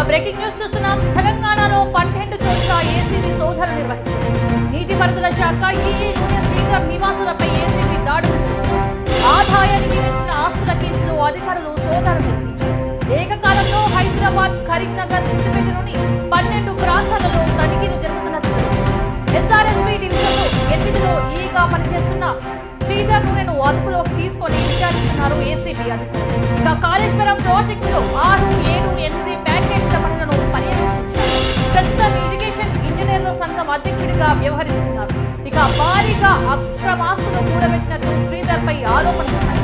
Breaking news చూస్తున్నాం. తెలంగాణలో 12 చోట్ల ఏసీబీ సోదాలు నిర్వహిస్తుంది. నీటిపారుదల శాఖ ఈఈ నూనె శ్రీధర్ నివాసాలపై ఏసీబీ దాడులు చేశారు. ఆదాయానికి మించిన ఆస్తుల కేసులో అధికారులు సోదాలు నిర్వహించారు. ఏకకాలంలో హైదరాబాద్, కరీంనగర్, సిద్దిపేటలోని 12 ప్రాంతాలలో తనిఖీలు జరుగుతున్నట్లు తెలుస్తుంది. ఎస్ఆర్ఎస్పీ డివిజన్లో 8లో ఈగా పనిచేస్తున్న శ్రీధర్ నూనెను అదుపులోకి తీసుకొని విచారిస్తున్నారు ఏసీబీ అధికారులు. ఇక కాళేశ్వరం ప్రాజెక్టులో 6, 7, 8 ప్యాకేజీల పనులను పర్యవేక్షించారు. ప్రస్తుతం ఇరిగేషన్ ఇంజనీర్ల సంఘం అధ్యక్షుడిగా వ్యవహరిస్తున్నారు. ఇక భారీగా అక్రమాస్తులు కూడబెట్టినట్లు శ్రీధర్ పై ఆరోపణలున్నాయి.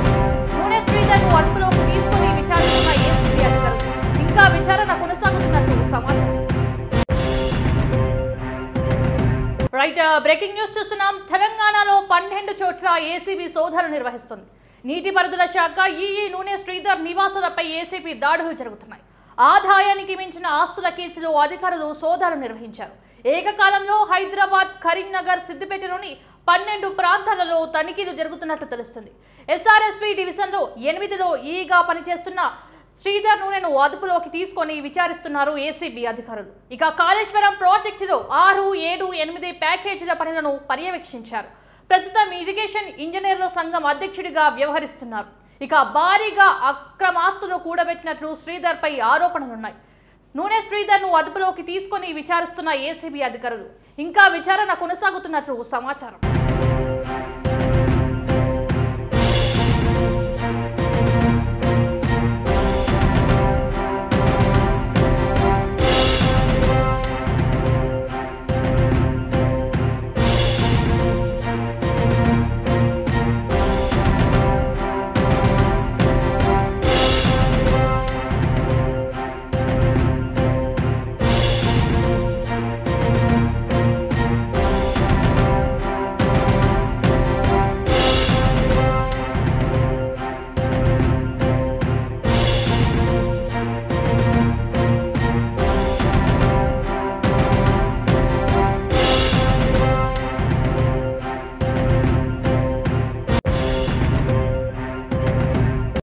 నూనె శ్రీధర్ ను అదుపులోకి తీసుకొని విచారిస్తున్న ఏసీబీ అధికారులు ఇంకా విచారణ కొనసాగుతున్నట్లు సమాచారం. బ్రేకింగ్ న్యూస్ చూస్తున్నాం. తెలంగాణలో 12 చోట్ల ఏసీబీ సోదాలు నిర్వహిస్తుంది. నీటిపారుదల శాఖ ఈఈ నూనె శ్రీధర్ నివాసాలపై ఏసీబీ దాడులు జరుగుతున్నాయి. ఆదాయానికి మించిన ఆస్తుల కేసులో అధికారులు సోదాలు నిర్వహించారు. ఏకకాలంలో హైదరాబాద్, కరీంనగర్, సిద్దిపేటలోని 12 ప్రాంతాలలో తనిఖీలు జరుగుతున్నట్లు తెలుస్తుంది. ఎస్ఆర్ఎస్పీ డివిజన్లో 8లో ఈగా పనిచేస్తున్న శ్రీధర్ నూనెను అదుపులోకి తీసుకొని విచారిస్తున్నారు ఏసీబీ అధికారులు. ఇక కాళేశ్వరం ప్రాజెక్టులో 6, 7, 8 ప్యాకేజీల పనులను పర్యవేక్షించారు. ప్రస్తుతం ఇరిగేషన్ ఇంజనీర్ల సంఘం అధ్యక్షుడిగా వ్యవహరిస్తున్నారు. ఇక భారీగా అక్రమాస్తులు కూడబెట్టినట్లు శ్రీధర్ పై ఆరోపణలున్నాయి. నూనె శ్రీధర్ ను అదుపులోకి తీసుకొని విచారిస్తున్న ఏసీబీ అధికారులు ఇంకా విచారణ కొనసాగుతున్నట్లు సమాచారం.